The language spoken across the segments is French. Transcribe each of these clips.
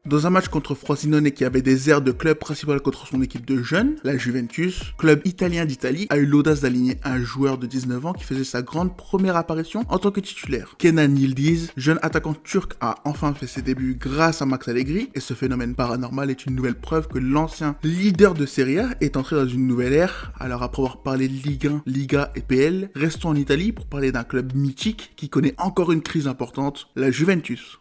Dans un match contre Frosinone qui avait des airs de club principal contre son équipe de jeunes, la Juventus, club italien d'Italie, a eu l'audace d'aligner un joueur de 19 ans qui faisait sa grande première apparition en tant que titulaire. Kenan Yildiz, jeune attaquant turc, a enfin fait ses débuts grâce à Max Allegri, et ce phénomène paranormal est une nouvelle preuve que l'ancien leader de Serie A est entré dans une nouvelle ère. Alors après avoir parlé de Ligue 1, Liga et PL, restons en Italie pour parler d'un club mythique qui connaît encore une crise importante, la Juventus.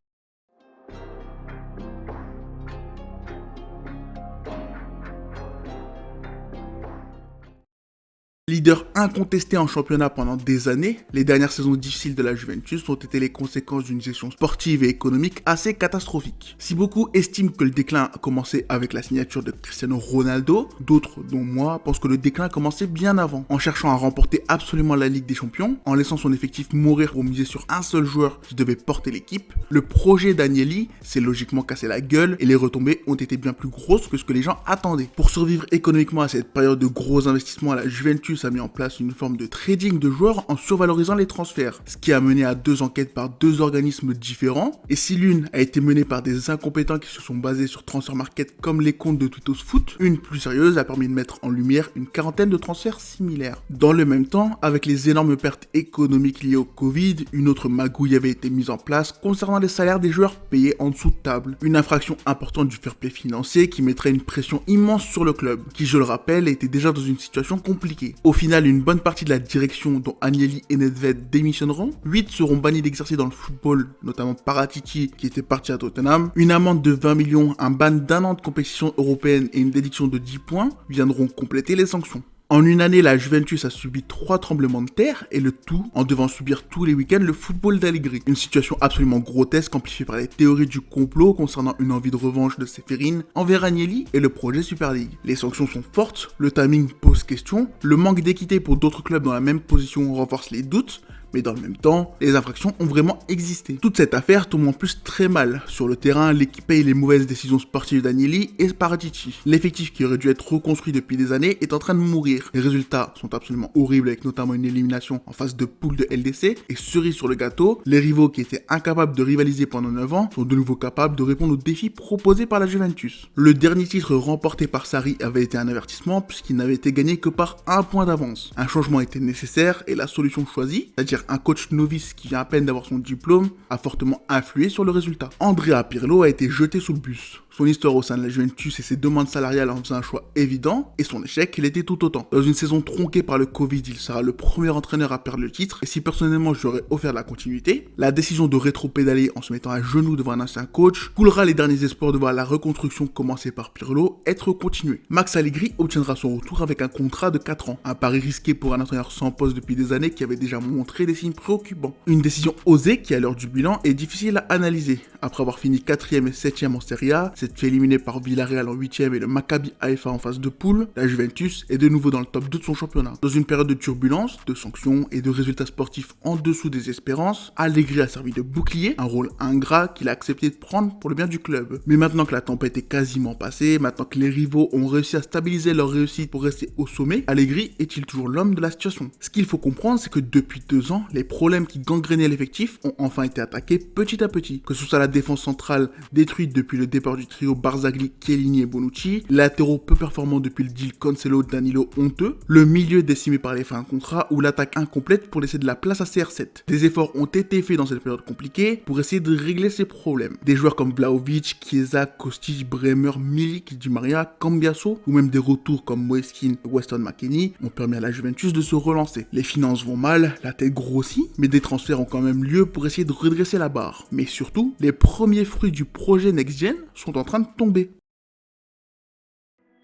Leader incontesté en championnat pendant des années, les dernières saisons difficiles de la Juventus ont été les conséquences d'une gestion sportive et économique assez catastrophique. Si beaucoup estiment que le déclin a commencé avec la signature de Cristiano Ronaldo, d'autres, dont moi, pensent que le déclin a commencé bien avant, en cherchant à remporter absolument la Ligue des Champions, en laissant son effectif mourir pour miser sur un seul joueur qui devait porter l'équipe. Le projet d'Agnelli s'est logiquement cassé la gueule et les retombées ont été bien plus grosses que ce que les gens attendaient. Pour survivre économiquement à cette période de gros investissements, la Juventus a mis en place une forme de trading de joueurs en survalorisant les transferts, ce qui a mené à 2 enquêtes par 2 organismes différents, et si l'une a été menée par des incompétents qui se sont basés sur Transfer Market comme les comptes de Twitos Foot, une plus sérieuse a permis de mettre en lumière une quarantaine de transferts similaires. Dans le même temps, avec les énormes pertes économiques liées au Covid, une autre magouille avait été mise en place concernant les salaires des joueurs payés en dessous de table, une infraction importante du fair play financier qui mettrait une pression immense sur le club, qui je le rappelle était déjà dans une situation compliquée. Au final, une bonne partie de la direction dont Agnelli et Nedved démissionneront, 8 seront bannis d'exercer dans le football, notamment Paratici qui était parti à Tottenham, une amende de 20 millions, un ban d'1 an de compétition européenne et une déduction de 10 points viendront compléter les sanctions. En une année, la Juventus a subi 3 tremblements de terre, et le tout en devant subir tous les week-ends le football d'Allegri. Une situation absolument grotesque amplifiée par les théories du complot concernant une envie de revanche de Ceferin envers Agnelli et le projet Super League. Les sanctions sont fortes, le timing pose question, le manque d'équité pour d'autres clubs dans la même position renforce les doutes, mais dans le même temps, les infractions ont vraiment existé. Toute cette affaire tombe en plus très mal. Sur le terrain, l'équipe paye les mauvaises décisions sportives d'Agnelli et Paratici. L'effectif qui aurait dû être reconstruit depuis des années est en train de mourir. Les résultats sont absolument horribles avec notamment une élimination en phase de poule de LDC, et cerise sur le gâteau, les rivaux qui étaient incapables de rivaliser pendant 9 ans sont de nouveau capables de répondre aux défis proposés par la Juventus. Le dernier titre remporté par Sarri avait été un avertissement puisqu'il n'avait été gagné que par 1 point d'avance. Un changement était nécessaire et la solution choisie, c'est-à-dire un coach novice qui vient à peine d'avoir son diplôme, a fortement influé sur le résultat. Andrea Pirlo a été jeté sous le bus. Son histoire au sein de la Juventus et ses demandes salariales en faisaient un choix évident, et son échec l'était tout autant. Dans une saison tronquée par le Covid, il sera le premier entraîneur à perdre le titre, et si personnellement j'aurais offert la continuité, la décision de rétro-pédaler en se mettant à genoux devant un ancien coach coulera les derniers espoirs de voir la reconstruction commencée par Pirlo être continuée. Max Allegri obtiendra son retour avec un contrat de 4 ans, un pari risqué pour un entraîneur sans poste depuis des années qui avait déjà montré des signes préoccupants. Une décision osée qui à l'heure du bilan est difficile à analyser. Après avoir fini 4e et 7e en Serie A, s'être fait éliminer par Villarreal en 8e et le Maccabi Haïfa en phase de poule, la Juventus est de nouveau dans le top 2 de son championnat. Dans une période de turbulence, de sanctions et de résultats sportifs en dessous des espérances, Allegri a servi de bouclier, un rôle ingrat qu'il a accepté de prendre pour le bien du club. Mais maintenant que la tempête est quasiment passée, maintenant que les rivaux ont réussi à stabiliser leur réussite pour rester au sommet, Allegri est-il toujours l'homme de la situation? Ce qu'il faut comprendre, c'est que depuis 2 ans, les problèmes qui gangrénaient l'effectif ont enfin été attaqués petit à petit. Que ce soit la défense centrale détruite depuis le départ du trio Barzagli, Chiellini et Bonucci, latéraux peu performants depuis le deal Cancelo-Danilo honteux, le milieu décimé par les fins de contrat ou l'attaque incomplète pour laisser de la place à CR7. Des efforts ont été faits dans cette période compliquée pour essayer de régler ces problèmes. Des joueurs comme Vlahovic, Chiesa, Kostic, Bremer, Milik, Di Maria, Cambiasso ou même des retours comme Moeskin et Weston McKennie ont permis à la Juventus de se relancer. Les finances vont mal, la tête grossit, mais des transferts ont quand même lieu pour essayer de redresser la barre. Mais surtout, les premiers fruits du projet Next Gen sont en train de tomber.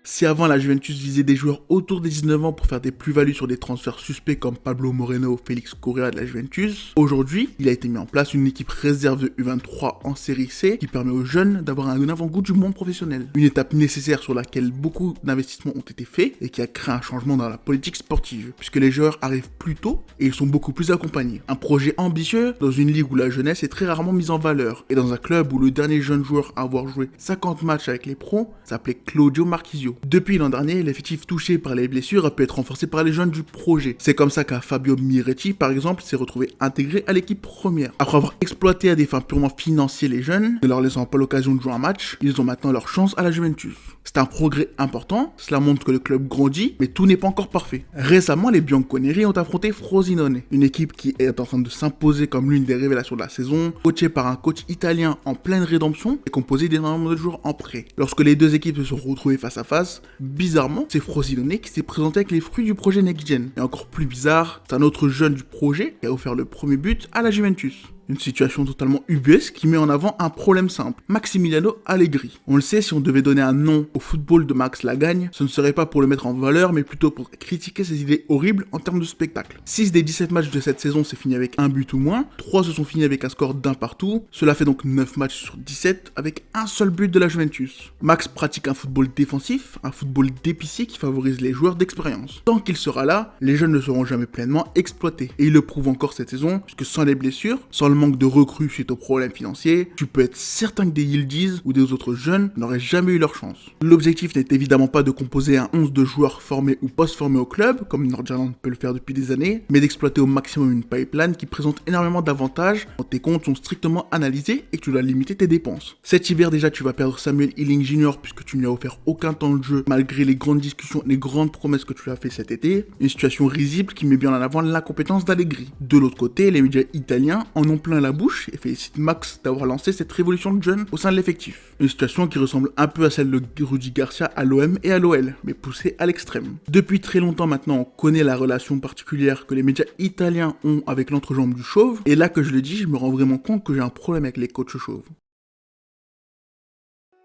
Si avant la Juventus visait des joueurs autour des 19 ans pour faire des plus-values sur des transferts suspects comme Pablo Moreno ou Félix Correa de la Juventus, aujourd'hui, il a été mis en place une équipe réserve de U23 en série C qui permet aux jeunes d'avoir un avant-goût du monde professionnel. Une étape nécessaire sur laquelle beaucoup d'investissements ont été faits et qui a créé un changement dans la politique sportive, puisque les joueurs arrivent plus tôt et ils sont beaucoup plus accompagnés. Un projet ambitieux dans une ligue où la jeunesse est très rarement mise en valeur et dans un club où le dernier jeune joueur à avoir joué 50 matchs avec les pros s'appelait Claudio Marchisio. Lazio. Depuis l'an dernier, l'effectif touché par les blessures a pu être renforcé par les jeunes du projet. C'est comme ça qu'un Fabio Miretti, par exemple, s'est retrouvé intégré à l'équipe première. Après avoir exploité à des fins purement financières les jeunes, ne leur laissant pas l'occasion de jouer un match, ils ont maintenant leur chance à la Juventus. C'est un progrès important, cela montre que le club grandit, mais tout n'est pas encore parfait. Récemment, les Bianconeri ont affronté Frosinone, une équipe qui est en train de s'imposer comme l'une des révélations de la saison, coachée par un coach italien en pleine rédemption et composé d'énormément de joueurs en prêt. Lorsque les deux équipes se sont retrouvées face à face, bizarrement, c'est Frosinone qui s'est présenté avec les fruits du projet Next Gen. Et encore plus bizarre, c'est un autre jeune du projet qui a offert le premier but à la Juventus. Une situation totalement ubuesque qui met en avant un problème simple, Maximiliano Allegri. On le sait, si on devait donner un nom au football de Max Lagagne, ce ne serait pas pour le mettre en valeur, mais plutôt pour critiquer ses idées horribles en termes de spectacle. 6 des 17 matchs de cette saison s'est fini avec un but ou moins, 3 se sont finis avec un score d'un partout, cela fait donc 9 matchs sur 17 avec un seul but de la Juventus. Max pratique un football défensif, un football d'épicier qui favorise les joueurs d'expérience. Tant qu'il sera là, les jeunes ne seront jamais pleinement exploités. Et il le prouve encore cette saison, puisque sans les blessures, sans le manque de recrues suite aux problèmes financiers, tu peux être certain que des Yildiz ou des autres jeunes n'auraient jamais eu leur chance. L'objectif n'est évidemment pas de composer un 11 de joueurs formés ou post-formés au club, comme Nordjylland peut le faire depuis des années, mais d'exploiter au maximum une pipeline qui présente énormément d'avantages quand tes comptes sont strictement analysés et que tu dois limiter tes dépenses. Cet hiver déjà, tu vas perdre Samuel Ealing Jr. puisque tu ne lui as offert aucun temps de jeu malgré les grandes discussions, les grandes promesses que tu lui as fait cet été. Une situation risible qui met bien en avant l'incompétence d'Allegri. De l'autre côté, les médias italiens en ont plein la bouche et félicite Max d'avoir lancé cette révolution de jeunes au sein de l'effectif. Une situation qui ressemble un peu à celle de Rudy Garcia à l'OM et à l'OL, mais poussée à l'extrême. Depuis très longtemps maintenant, on connaît la relation particulière que les médias italiens ont avec l'entrejambe du chauve, et là que je le dis, je me rends vraiment compte que j'ai un problème avec les coachs chauves.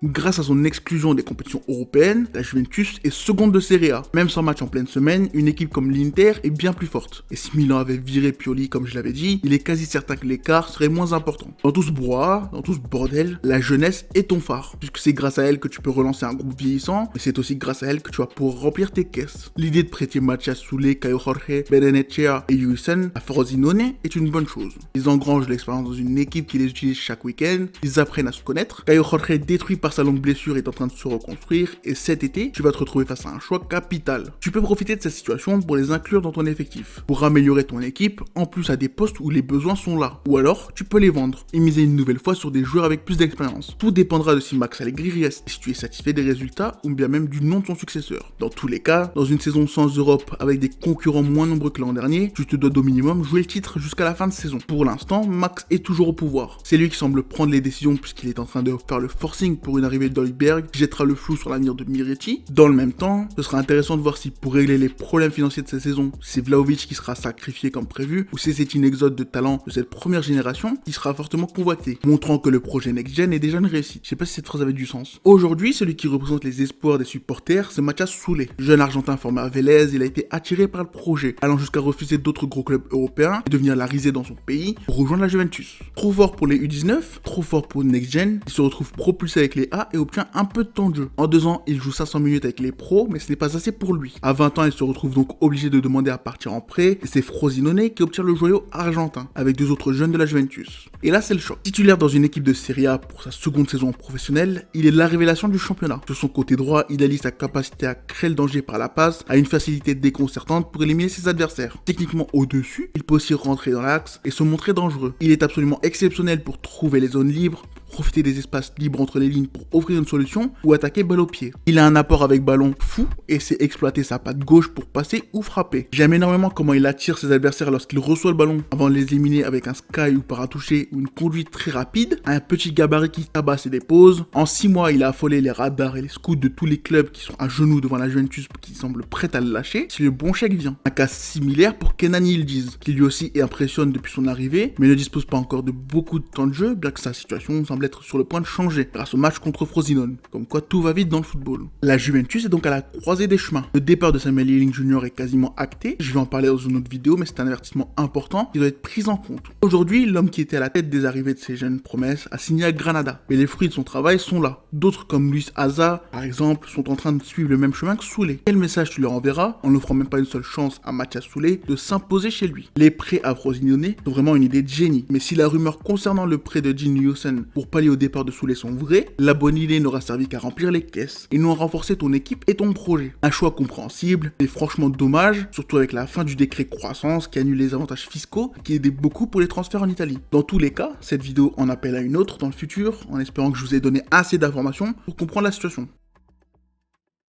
Grâce à son exclusion des compétitions européennes, la Juventus est seconde de Serie A. Même sans match en pleine semaine, une équipe comme l'Inter est bien plus forte. Et si Milan avait viré Pioli comme je l'avais dit, il est quasi certain que l'écart serait moins important. Dans tout ce brouhaha, dans tout ce bordel, la jeunesse est ton phare. Puisque c'est grâce à elle que tu peux relancer un groupe vieillissant, mais c'est aussi grâce à elle que tu vas pouvoir remplir tes caisses. L'idée de prêter Mathias Soulé, Caio Jorge, Benenetxea et Juisen à Frosinone est une bonne chose. Ils engrangent l'expérience dans une équipe qui les utilise chaque week-end, ils apprennent à se connaître. Caio Jorge détruit par sa longue blessure est en train de se reconstruire et cet été, tu vas te retrouver face à un choix capital. Tu peux profiter de cette situation pour les inclure dans ton effectif, pour améliorer ton équipe, en plus à des postes où les besoins sont là. Ou alors, tu peux les vendre et miser une nouvelle fois sur des joueurs avec plus d'expérience. Tout dépendra de si Max Allegri reste et si tu es satisfait des résultats ou bien même du nom de son successeur. Dans tous les cas, dans une saison sans Europe avec des concurrents moins nombreux que l'an dernier, tu te dois au minimum jouer le titre jusqu'à la fin de saison. Pour l'instant, Max est toujours au pouvoir. C'est lui qui semble prendre les décisions puisqu'il est en train de faire le forcing pour une arrivée de Dolberg, qui jettera le flou sur l'avenir de Miretti. Dans le même temps, ce sera intéressant de voir si pour régler les problèmes financiers de cette saison, c'est Vlahovic qui sera sacrifié comme prévu, ou si c'est une exode de talent de cette première génération qui sera fortement convoité, montrant que le projet Next Gen est déjà une réussite. Je sais pas si cette phrase avait du sens. Aujourd'hui, celui qui représente les espoirs des supporters, c'est Mathias Soulé. Jeune argentin formé à Vélez, il a été attiré par le projet, allant jusqu'à refuser d'autres gros clubs européens et devenir la risée dans son pays pour rejoindre la Juventus. Trop fort pour les U19, trop fort pour Next Gen, il se retrouve propulsé avec les A et obtient un peu de temps de jeu. En 2 ans, il joue 500 minutes avec les pros, mais ce n'est pas assez pour lui. À 20 ans, il se retrouve donc obligé de demander à partir en prêt, et c'est Frosinone qui obtient le joyau argentin, avec 2 autres jeunes de la Juventus. Et là, c'est le choc. Titulaire dans une équipe de Serie A pour sa seconde saison professionnelle, il est la révélation du championnat. De son côté droit, il allie sa capacité à créer le danger par la passe à une facilité déconcertante pour éliminer ses adversaires. Techniquement au-dessus, il peut aussi rentrer dans l'axe et se montrer dangereux. Il est absolument exceptionnel pour trouver les zones libres, profiter des espaces libres entre les lignes pour offrir une solution ou attaquer balle au pied. Il a un apport avec ballon fou et sait exploiter sa patte gauche pour passer ou frapper. J'aime énormément comment il attire ses adversaires lorsqu'il reçoit le ballon avant de les éliminer avec un sky ou par un toucher ou une conduite très rapide, un petit gabarit qui tabasse et dépose. En 6 mois, il a affolé les radars et les scouts de tous les clubs qui sont à genoux devant la Juventus qui semblent prêts à le lâcher si le bon chèque vient. Un cas similaire pour Kenan Yildiz, qui lui aussi impressionne depuis son arrivée, mais ne dispose pas encore de beaucoup de temps de jeu, bien que sa situation semble être sur le point de changer grâce au match contre Frosinone. Comme quoi tout va vite dans le football. La Juventus est donc à la croisée des chemins. Le départ de Samuel Ealing Jr. est quasiment acté. Je vais en parler dans une autre vidéo, mais c'est un avertissement important qui doit être pris en compte. Aujourd'hui, l'homme qui était à la tête des arrivées de ces jeunes promesses a signé à Granada. Mais les fruits de son travail sont là. D'autres comme Luis Aza, par exemple, sont en train de suivre le même chemin que Soulé. Quel message tu leur enverras en n'offrant même pas une seule chance à Mathias Soulé de s'imposer chez lui? Les prêts à Frosinone sont vraiment une idée de génie. Mais si la rumeur concernant le prêt de Jean Juisen pour pallier au départ de Soulé sont vrais, la bonne idée n'aura servi qu'à remplir les caisses et non à renforcer ton équipe et ton projet. Un choix compréhensible, mais franchement dommage, surtout avec la fin du décret croissance qui annule les avantages fiscaux qui aidaient beaucoup pour les transferts en Italie. Dans tous les cas, cette vidéo en appelle à une autre dans le futur, en espérant que je vous ai donné assez d'informations pour comprendre la situation.